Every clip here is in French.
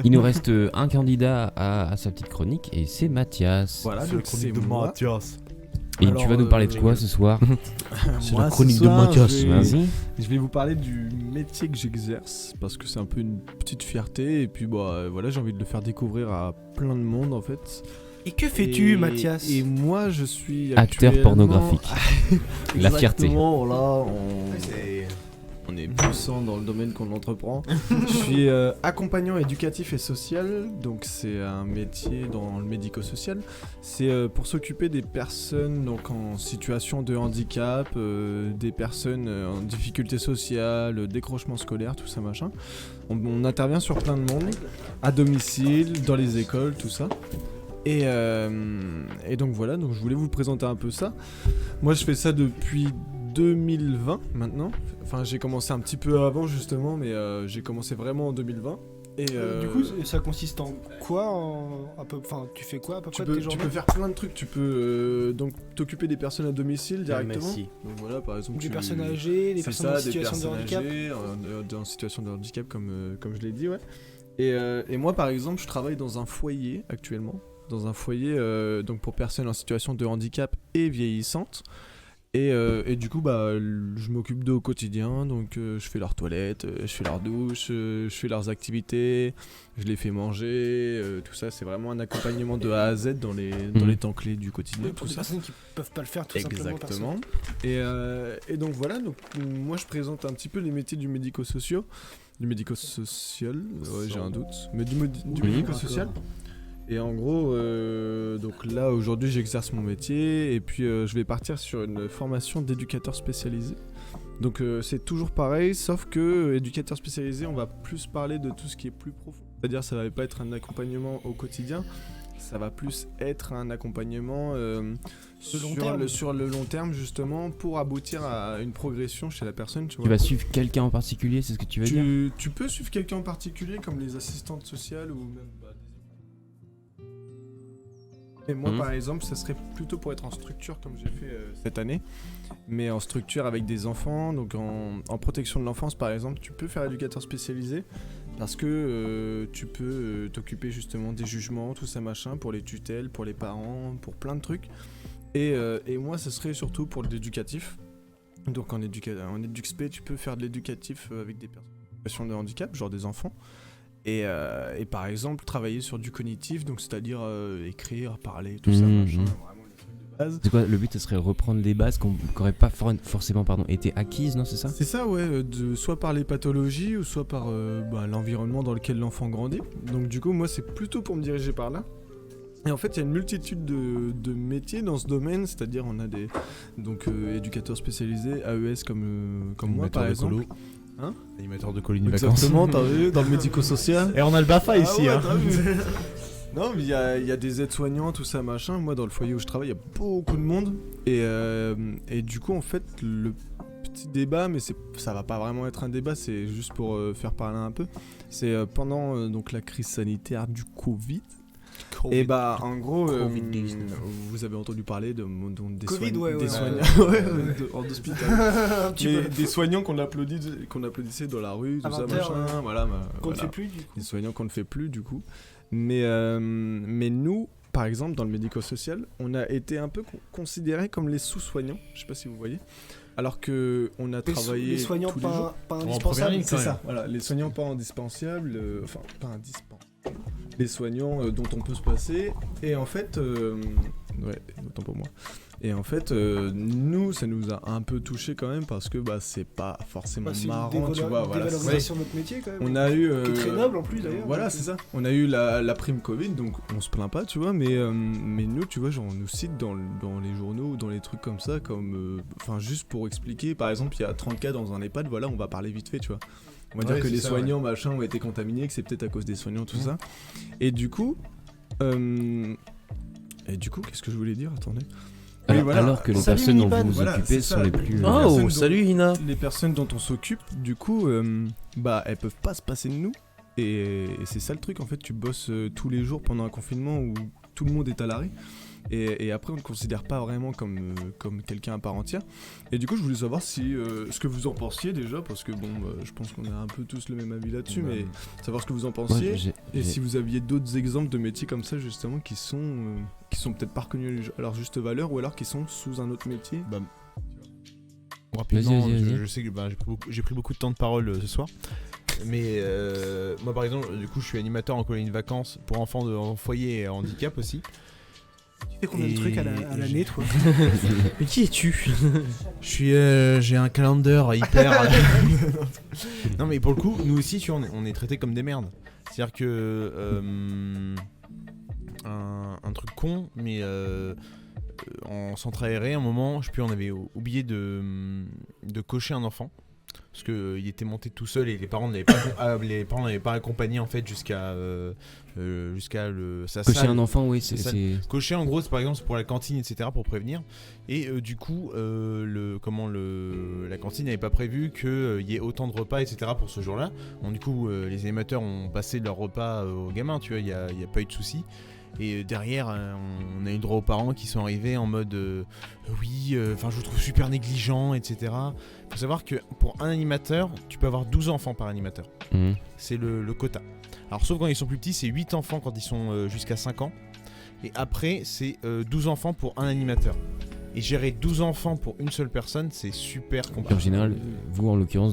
Il nous reste un candidat à sa petite chronique et c'est Mathias. Voilà, C'est donc la chronique c'est de moi. Mathias. Et Alors, tu vas nous parler de quoi ce soir? C'est Moi, la ce chronique de soir, Mathias. Vas-y. Je vais vous parler du métier que j'exerce parce que c'est un peu une petite fierté et puis voilà, j'ai envie de le faire découvrir à plein de monde en fait. Et que fais-tu, Et- Mathias? Et moi, je suis Acteur actuellement- pornographique. La fierté. Exactement, là, on est puissant dans le domaine qu'on entreprend. Je suis accompagnant éducatif et social, donc c'est un métier dans le médico-social. C'est pour s'occuper des personnes donc en situation de handicap, des personnes en difficulté sociale, décrochement scolaire, tout ça machin. On intervient sur plein de monde, à domicile, dans les écoles, tout ça. Et donc voilà, donc je voulais vous présenter un peu ça. Moi je fais ça depuis 2020 maintenant. Enfin j'ai commencé un petit peu avant justement, mais j'ai commencé vraiment en 2020. Et Du coup, ça consiste en quoi Enfin, tu fais quoi à peu tu près de tes peux journées? faire plein de trucs. Tu peux donc t'occuper des personnes à domicile directement. merci. Donc voilà, par exemple Des tu- personnes âgées, des c'est personnes ça, en des situation de personnes handicap. âgées, en situation de handicap comme je l'ai dit, ouais. Et moi par exemple, je travaille dans un foyer actuellement. Dans un foyer donc pour personnes en situation de handicap et vieillissantes. Et du coup, je m'occupe d'eux au quotidien. Donc je fais leurs toilettes, je fais leurs douches, je fais leurs activités, je les fais manger. Tout ça, c'est vraiment un accompagnement de A à Z dans les temps clés du quotidien. Pour Tout des ça. personnes qui peuvent pas le faire tout simplement. Exactement. Et donc voilà, donc, moi je présente un petit peu les métiers du médico-social. Du médico-social, ouais, j'ai un doute. Mais du médico-social. Et en gros, donc là aujourd'hui j'exerce mon métier et puis je vais partir sur une formation d'éducateur spécialisé. Donc c'est toujours pareil, sauf que éducateur spécialisé, on va plus parler de tout ce qui est plus profond. C'est-à-dire ça va pas être un accompagnement au quotidien, ça va plus être un accompagnement sur le long terme justement pour aboutir à une progression chez la personne. Tu Tu vois. vas suivre quelqu'un en particulier, c'est ce que tu veux dire? Tu peux suivre quelqu'un en particulier comme les assistantes sociales ou même des... Et moi par exemple ça serait plutôt pour être en structure comme j'ai fait cette année, mais en structure avec des enfants, donc en protection de l'enfance par exemple, tu peux faire éducateur spécialisé parce que tu peux t'occuper justement des jugements, tout ça machin, pour les tutelles, pour les parents, pour plein de trucs. Et moi ça serait surtout pour l'éducatif. Donc en EduxP tu peux faire de l'éducatif avec des personnes en situation de handicap, genre des enfants. Et par exemple travailler sur du cognitif, donc c'est-à-dire écrire, parler, tout ça, machin, vraiment les trucs de base. C'est quoi le but? Ce serait reprendre des bases qui n'auraient pas forcément été acquises, non? C'est ça? C'est ça, ouais, soit par les pathologies ou soit par l'environnement dans lequel l'enfant grandit. Donc du coup moi c'est plutôt pour me diriger par là. Et en fait il y a une multitude de métiers dans ce domaine, c'est-à-dire on a des éducateurs spécialisés, AES comme moi par exemple. Hein? Animateur de colonies de vacances. Exactement, t'as vu, dans le médico-social. Et on a le BAFA ici. ouais, Hein. t'as vu. Non, mais il y a des aides-soignants, tout ça, machin. Moi, dans le foyer où je travaille, il y a beaucoup de monde. Et du coup, en fait, le petit débat, mais ça va pas vraiment être un débat, c'est juste pour faire parler un peu. C'est pendant donc la crise sanitaire du Covid. Et en gros, vous avez entendu parler des soignants en hospital. Des soignants qu'on applaudissait dans la rue, tout ça, machin. Voilà, Qu'on ne fait plus du coup. des soignants qu'on ne fait plus du coup. Mais nous, par exemple, dans le médico-social, on a été un peu considérés comme les sous-soignants. Je sais pas si vous voyez. Alors que on a travaillé Les soignants tous les jours. pas première indispensables. ligne, C'est quand ça, même. voilà, les soignants pas indispensables, enfin pas indispensables. Les soignants dont on peut se passer. Et en fait, ouais, autant pour moi. Et en fait, nous, ça nous a un peu touché quand même parce que c'est pas forcément C'est une marrant, tu vois. Voilà, dévalorisation de notre métier quand même. on a eu. Qui est très noble en plus d'ailleurs. Voilà, donc, c'est ça. On a eu la prime Covid, donc on se plaint pas, tu vois. Mais nous, tu vois, genre, on nous cite dans les journaux ou dans les trucs comme ça, comme. Enfin, juste pour expliquer, par exemple, il y a 30 cas dans un EHPAD, voilà, on va parler vite fait, tu vois. On va dire que les soignants, machin, ont été contaminés, que c'est peut-être à cause des soignants, tout ça. Et du coup. Qu'est-ce que je voulais dire? Attendez. Alors que les Salut, personnes dont Uniban. vous vous Voilà, occupez c'est sont ça. les plus... Les Oh, personnes salut Ina. Les personnes dont on s'occupe, du coup, elles peuvent pas se passer de nous. Et c'est ça le truc, en fait, tu bosses tous les jours pendant un confinement où tout le monde est à l'arrêt. Et après, on ne le considère pas vraiment comme quelqu'un à part entière. Et du coup, je voulais savoir ce que vous en pensiez déjà, parce que je pense qu'on a un peu tous le même avis là-dessus, mais savoir ce que vous en pensiez. Et si vous aviez d'autres exemples de métiers comme ça, justement, qui sont peut-être pas reconnus à leur juste valeur, ou alors qui sont sous un autre métier. Rapidement, Vas-y. je sais que j'ai pris beaucoup de temps de parole ce soir. Mais moi, par exemple, du coup, je suis animateur en colonie de vacances pour enfants en foyer et handicap aussi. Tu fais combien de trucs à l'année, toi? Mais qui es-tu? J'ai un calendar hyper. Non, mais pour le coup, nous aussi, tu vois, on est traités comme des merdes. C'est-à-dire que un truc con, mais en centre aéré, à un moment, je sais plus, on avait oublié de cocher un enfant. Parce qu'il était monté tout seul et les parents ne l'avaient pas accompagné en fait jusqu'à sa Cocher salle. un enfant, oui, C'est c'est... Cocher en gros, c'est par exemple pour la cantine, etc. pour prévenir. Et du coup, la cantine n'avait pas prévu qu'il y ait autant de repas, etc. pour ce jour-là. Donc du coup, les animateurs ont passé leur repas aux gamins, tu vois, il n'y a pas eu de souci. Et derrière, on a eu le droit aux parents qui sont arrivés en mode je vous trouve super négligent, etc. Faut savoir que pour un animateur, tu peux avoir 12 enfants par animateur. Mmh. C'est le quota. Alors sauf quand ils sont plus petits, c'est 8 enfants quand ils sont jusqu'à 5 ans. Et après, c'est 12 enfants pour un animateur. Et gérer 12 enfants pour une seule personne, c'est super compliqué. En général, vous en l'occurrence,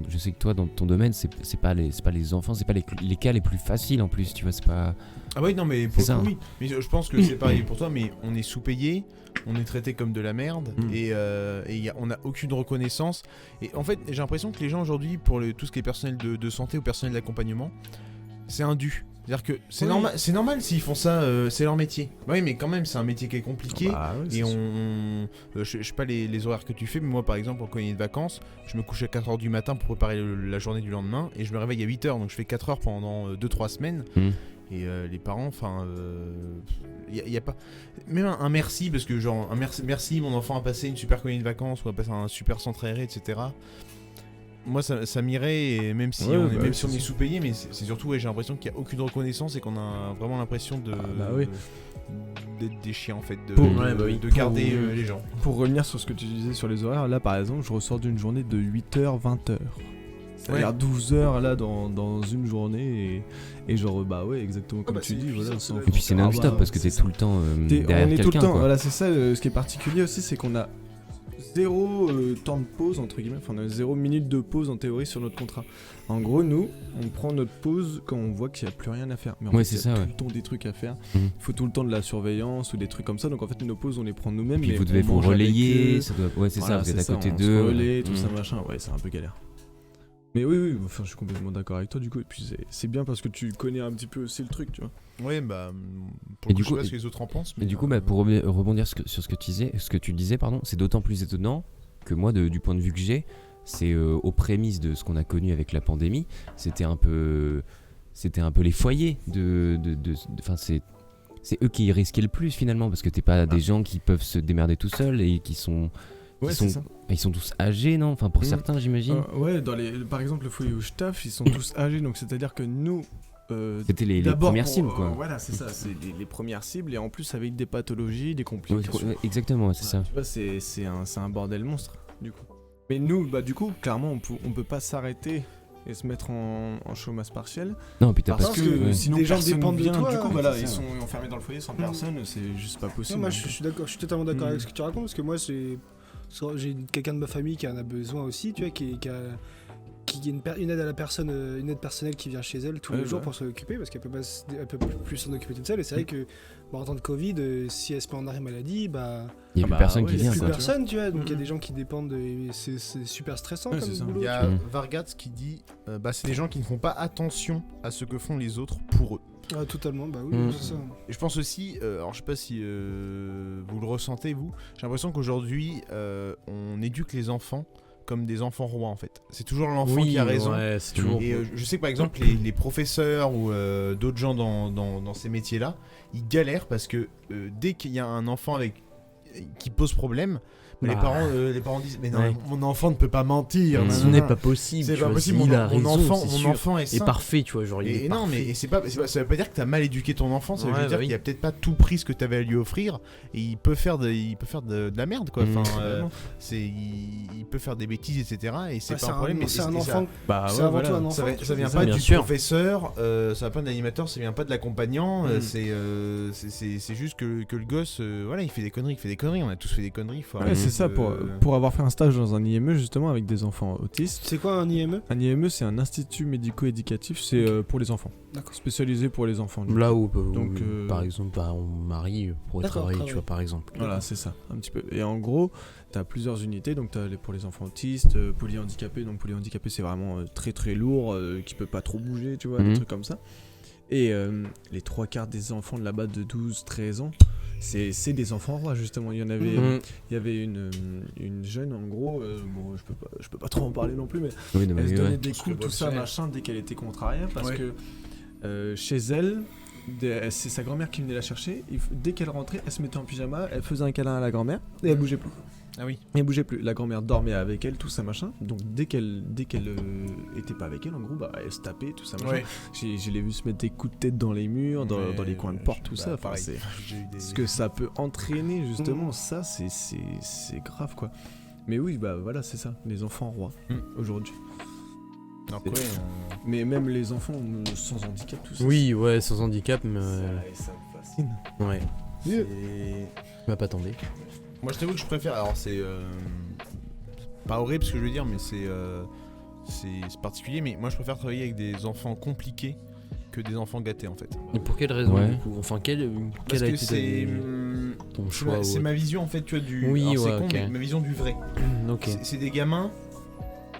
je sais que toi dans ton domaine, c'est pas les enfants, c'est pas les cas les plus faciles en plus, tu vois, c'est pas... Ah oui, non, mais pour C'est le coup, ça. oui. Mais je pense que c'est pareil pour toi, mais on est sous-payé, on est traité comme de la merde, et on n'a aucune reconnaissance. Et en fait, j'ai l'impression que les gens aujourd'hui, pour tout ce qui est personnel de santé ou personnel d'accompagnement, c'est un dû. C'est-à-dire que c'est normal s'ils font ça, c'est leur métier. Oui, mais quand même, c'est un métier qui est compliqué. Et je sais pas les horaires que tu fais, mais moi, par exemple, en colonie de vacances, je me couche à 4h du matin pour préparer la journée du lendemain, et je me réveille à 8h, donc je fais 4 heures pendant 2-3 semaines. Et les parents, enfin, y a pas... Même un merci, parce que genre, merci, mon enfant a passé une super colonie de vacances, ou a passé un super centre aéré, etc. Moi ça m'irait, et même si on est sous-payé, mais c'est surtout, j'ai l'impression qu'il n'y a aucune reconnaissance et qu'on a vraiment l'impression d'être des chiens en fait, de garder les gens. Pour revenir sur ce que tu disais sur les horaires, là par exemple, je ressors d'une journée de 8h, 20h. C'est-à-dire 12 heures là dans une journée et genre exactement comme tu dis, voilà. Et puis c'est non-stop parce que t'es tout le temps derrière quelqu'un. On est tout le temps, quoi. voilà, c'est ça. Ce qui est particulier aussi, c'est qu'on a 0 temps de pause entre guillemets, enfin on a 0 minute de pause en théorie sur notre contrat. En gros, nous, on prend notre pause quand on voit qu'il n'y a plus rien à faire. Mais en fait, il y a tout le temps des trucs à faire. Il faut tout le temps de la surveillance ou des trucs comme ça. Donc en fait, nos pauses, on les prend nous-mêmes. Puis mais vous devez vous relayer. Ça doit... Ouais, c'est ça, vous êtes à côté d'eux. On se relaie, tout ça machin. Ouais, c'est un peu galère. Mais oui, enfin, je suis complètement d'accord avec toi du coup. Et puis c'est bien parce que tu connais un petit peu aussi le truc, tu vois. Ouais, pour le coup, je sais pas ce que les autres en pensent. Mais du coup, pour rebondir sur ce que tu disais, c'est d'autant plus étonnant que moi, du point de vue que j'ai, c'est aux prémices de ce qu'on a connu avec la pandémie, c'était un peu les foyers c'est eux qui risquaient le plus finalement, parce que t'es pas des gens qui peuvent se démerder tout seuls et qui sont... Ils sont tous âgés, non? Enfin, pour certains, j'imagine. Par exemple, le foyer où je taffe, ils sont tous âgés, donc c'est-à-dire que nous... c'était les premières cibles, quoi. Voilà, c'est ça, c'est les premières cibles, et en plus avec des pathologies, des complications. Exactement, c'est ça. Tu vois, c'est un bordel monstre, du coup. Mais nous, du coup, clairement, on peut pas s'arrêter et se mettre en chômage partiel. Non, puis t'as parce que sinon les gens dépendent de toi. Du coup, voilà, ils sont enfermés dans le foyer sans personne, c'est juste pas possible. Non, moi, je suis d'accord, je suis totalement d'accord avec ce que tu racontes, parce que moi, j'ai quelqu'un de ma famille qui en a besoin aussi, tu vois, qui a une aide à la personne, une aide personnelle qui vient chez elle tous les jours pour s'en occuper, parce qu'elle peut plus s'en occuper toute seule. Et c'est vrai que en temps de Covid, si elle se met en arrêt maladie, il y a plus personne qui vient. Plus personne, tu vois. Donc il y a des gens qui dépendent c'est super stressant comme boulot. Il y a Vargatz qui dit c'est des gens qui ne font pas attention à ce que font les autres pour eux. Ah, totalement, c'est ça. Et je pense aussi, alors je sais pas si vous le ressentez vous, j'ai l'impression qu'aujourd'hui on éduque les enfants comme des enfants rois en fait. C'est toujours l'enfant qui a raison. Ouais, c'est toujours... Et je sais que par exemple les professeurs ou d'autres gens dans ces métiers-là, ils galèrent parce que dès qu'il y a un enfant qui pose problème, Les parents disent mais non, mon enfant ne peut pas mentir. Ce n'est pas possible. C'est tu pas vois, possible. il a Mon raison, enfant est est sain. parfait, tu vois, genre il est Et non, parfait. mais ça veut pas dire que t'as mal éduqué ton enfant. Ça veut Ouais, juste dire bah oui. qu'il a peut-être pas tout pris ce que t'avais à lui offrir et il peut faire de la merde quoi. Enfin, il peut faire des bêtises, etc. Et c'est pas un problème. C'est un enfant. Bah C'est ouais, avant voilà. tout un enfant. Ça vient ça, pas bien du sûr. professeur, ça vient pas de l'animateur, ça vient pas de l'accompagnant. C'est juste que le gosse, voilà, il fait des conneries. On a tous fait des conneries. Faut Ouais, arrêter c'est ça, de- pour avoir fait un stage dans un IME justement avec des enfants autistes. C'est quoi un IME? Un IME, c'est un institut médico-éducatif, c'est pour les enfants. D'accord. Spécialisé pour les enfants. Là où, Donc, par exemple, on marie pourrait D'accord, travailler, tu travailler. vois, par exemple. Voilà, c'est ça, un petit peu. Et en gros, t'as plusieurs unités, donc t'as pour les enfants autistes, polyhandicapés, donc polyhandicapés c'est vraiment très très lourd, qui peut pas trop bouger, tu vois, des trucs comme ça. Et les 3/4 des enfants de là-bas de 12-13 ans, c'est des enfants rois justement. Il y avait une jeune en gros, bon je peux pas trop en parler non plus, mais Oui, non, mais elle se ouais. donnait des coups, tout ça, machin, dès qu'elle était contrariée, parce que chez elle, c'est sa grand-mère qui venait la chercher. Dès qu'elle rentrait, elle se mettait en pyjama, elle faisait un câlin à la grand-mère et elle bougeait plus. Ah oui. Elle bougeait plus. La grand-mère dormait avec elle, tout ça machin. Donc dès qu'elle était pas avec elle, en gros, bah elle se tapait, tout ça machin. Ouais. Je l'ai vu se mettre des coups de tête dans les murs, dans les coins de porte, tout ça. Enfin, Pareil. c'est J'ai eu des- ce que ça peut entraîner justement. Ça, c'est grave quoi. Mais oui, bah voilà, c'est ça. Les enfants rois aujourd'hui. Après, Mais même les enfants sans handicap, tout ça. Oui, ouais, sans handicap, mais Ça me fascine. ouais. c'est- Bah pas attendez. Moi je t'avoue que je préfère. Alors c'est pas horrible ce que je veux dire, mais c'est particulier. Mais moi je préfère travailler avec des enfants compliqués que des enfants gâtés en fait. Et pour quelle raison Ouais. du coup? Enfin, quelle Parce a que été c'est ton choix c'est ou ma vision en fait, tu vois du. Oui, alors, c'est ouais, con, ok. mais ma vision du vrai. Ok. C'est des gamins.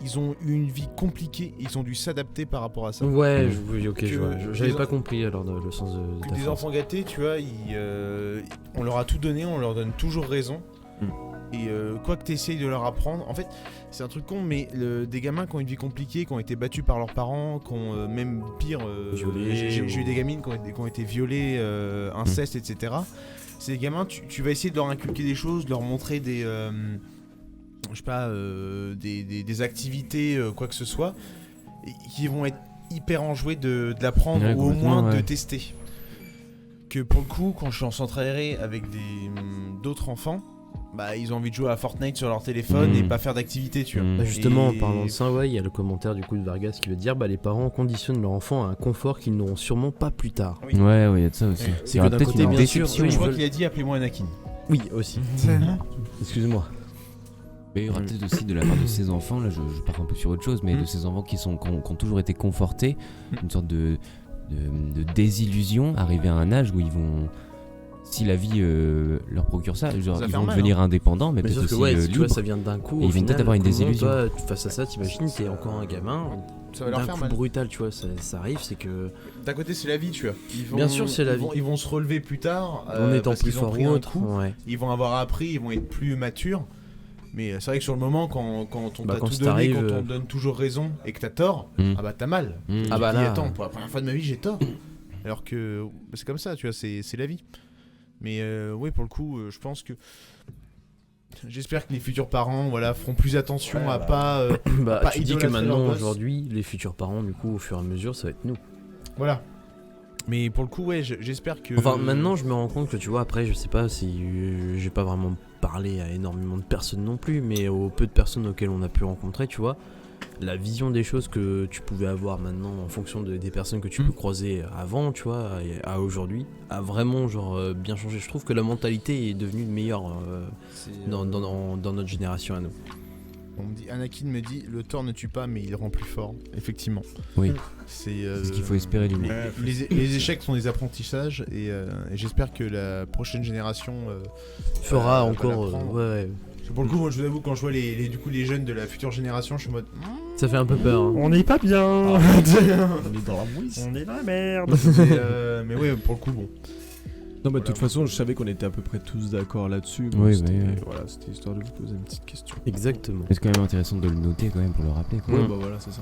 Ils ont eu une vie compliquée. Ils ont dû s'adapter par rapport à ça. Ouais, oui, ok, Que je vois. J'avais les pas en- compris alors le sens de Que ta des phrase. enfants gâtés, tu vois, on leur a tout donné, on leur donne toujours raison. Et quoi que tu essayes de leur apprendre, en fait, c'est un truc con, mais des gamins qui ont une vie compliquée, qui ont été battus par leurs parents, qui ont même pire. Violés, J'ai ou- eu des gamines qui ont été violées, inceste, etc. C'est des gamins, tu vas essayer de leur inculquer des choses, de leur montrer des. Je sais pas, des activités, quoi que ce soit, qui vont être hyper enjoués de l'apprendre Ouais, ou au complètement, moins de ouais. tester. Que pour le coup, quand je suis en centre aéré avec d'autres enfants, bah ils ont envie de jouer à Fortnite sur leur téléphone et pas faire d'activité, tu vois. Mm. Bah justement, Et- en parlant de ça, ouais, il y a le commentaire du coup de Vargas qui veut dire bah les parents conditionnent leur enfant à un confort qu'ils n'auront sûrement pas plus tard. Oui. Ouais, il y a de ça aussi. Ouais. C'est Il y aura que d'un peut-être côté, une bien sûr, déception. oui, Je crois veulent- qu'il a dit appelez-moi Anakin. Oui, aussi. Excuse-moi. Mais il y aura peut-être aussi de la part de ces enfants, là je pars un peu sur autre chose, mais de ces enfants qui ont toujours été confortés, une sorte de désillusion, arriver à un âge où ils vont, si la vie leur procure ça, genre va ils faire vont mal, devenir indépendants, mais Mais peut-être sauf que aussi ouais, si tu vois, libres. ça vient d'un coup. Et au ils vont peut-être final, avoir une comment désillusion. toi, face à ça, t'imagines, t'es encore un gamin. Ça va leur D'un faire coup mal. brutal, tu vois, ça arrive, c'est que. D'un côté, c'est la vie, tu vois. Bien sûr, c'est la ils vont- vie. Ils vont se relever plus tard. En étant parce plus qu'ils ont fort pris ou un autre. coup. Ouais. Ils vont avoir appris, ils vont être plus matures. Mais c'est vrai que sur le moment, quand on Bah, t'a quand tout ça donné, t'arrive, quand on te donne toujours raison et que t'as tort, Mm. ah bah t'as mal. Mm. Ah bah Tu te dis, là. attends, pour la première fois de ma vie, j'ai tort. Alors que bah, c'est comme ça, tu vois, c'est la vie. Mais oui, pour le coup, je pense que. J'espère que les futurs parents voilà, feront plus attention à pas. Bah, Pas tu dis que idolâtrer maintenant, leur gosse. aujourd'hui, les futurs parents, du coup, au fur et à mesure, ça va être nous. Voilà. Mais pour le coup, ouais, j'espère que. Enfin, maintenant, je me rends compte que tu vois, après, je sais pas si j'ai pas vraiment parlé à énormément de personnes non plus, mais aux peu de personnes auxquelles on a pu rencontrer, tu vois, la vision des choses que tu pouvais avoir maintenant en fonction des personnes que tu peux croiser avant, tu vois, à aujourd'hui, a vraiment genre bien changé. Je trouve que la mentalité est devenue meilleure dans notre génération à nous. On me dit, Anakin me dit, le tort ne tue pas, mais il rend plus fort. Effectivement. Oui. C'est C'est ce qu'il faut espérer du monde. Les échecs sont des apprentissages et j'espère que la prochaine génération Fera va encore, l'apprendre. ouais, Parce que pour le coup, moi je vous avoue, quand je vois les jeunes de la future génération, je suis en mode. ça fait un peu peur. Hein. On n'est pas bien. On est dans la mouise. On est dans la merde. Mais ouais, pour le coup, bon. Non, mais de toute façon, je savais qu'on était à peu près tous d'accord là-dessus. Oui, c'était, mais- voilà, c'était histoire de vous poser une petite question. Exactement. C'est quand même intéressant de le noter quand même pour le rappeler. Quoi. Ouais, bah voilà, c'est ça.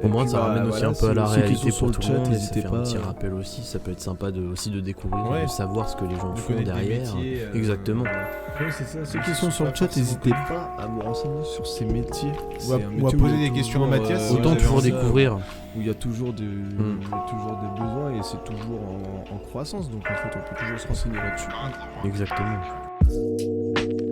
Au moins, ça ramène aussi un peu à la ceux qui réalité sont pour sur tout le le monde. chat, Et ça n'hésitez fait pas. un petit rappel aussi. Ça peut être sympa aussi de découvrir, Ouais. de savoir ce que les gens De font connaître des derrière. métiers, Exactement. Ouais, c'est ça. Ceux qui sont sur le chat, n'hésitez pas à me renseigner sur ces métiers. Ou à C'est un métier poser où il y a des questions à toujours, Mathias, si Autant vous avez toujours envie. découvrir. Où il y a toujours des besoins et c'est toujours en croissance. Donc en fait, on peut toujours se renseigner là-dessus. Exactement.